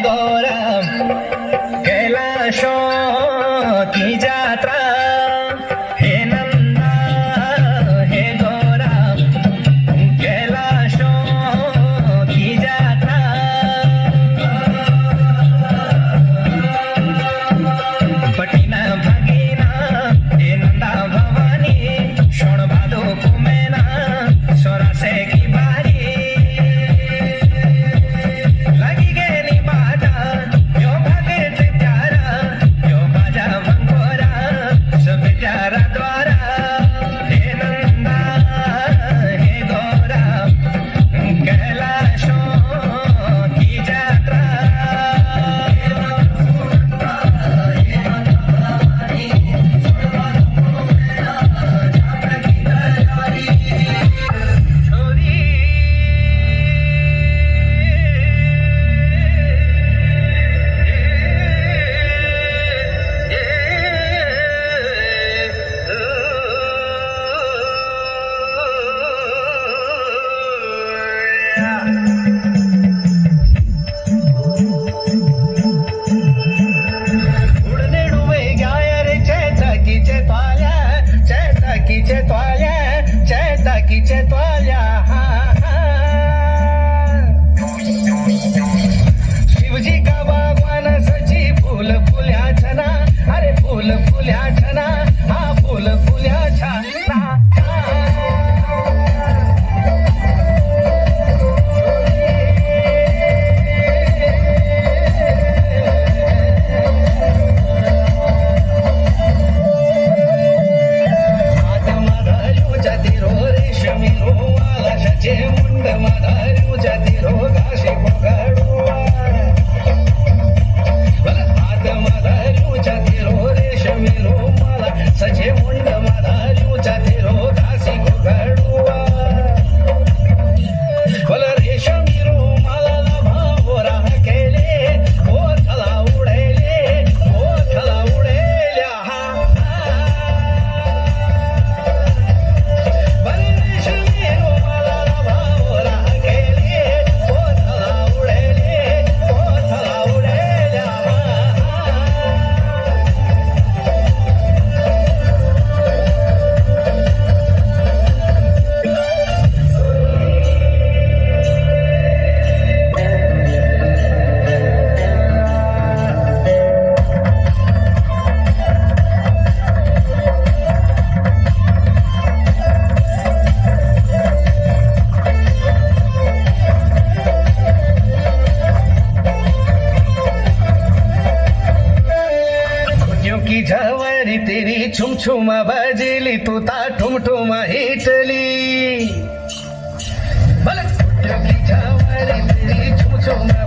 गौरव कैलाशो की जात्रा हे नंदा हे गौरव कैलाशो की जात्रा पटिना भगीना हे नंदा भवानी शोण भादो कुमेना सोरा से की बारी लगी गेली बाजा यो भागेचे प्यारा यो माझा भंगोरा सब प्यारा द्वारा हे नंदा हे गौरा कैलाशो की जात्रा चैताकीचे त्वाल्या शिवजी का बागवान सची फूल फुल्या छना अरे फूल फुल्या छना हा फूल फुल्या छना मुंड माधारू जाती रोगाशी पकडुआ हात माधारू जाती रो रेशमी रो मला सचे मुंड माधारू जाती रोगाशी पकडुआ बोल रेशमी रो मला भावरा केले ओठला उडेल्या हा बल रेशमी रो की झवरी तेरी छुम छुमा बजली तू ता ठुम ठुमा हिटली की झवरी तेरी छुम छुमा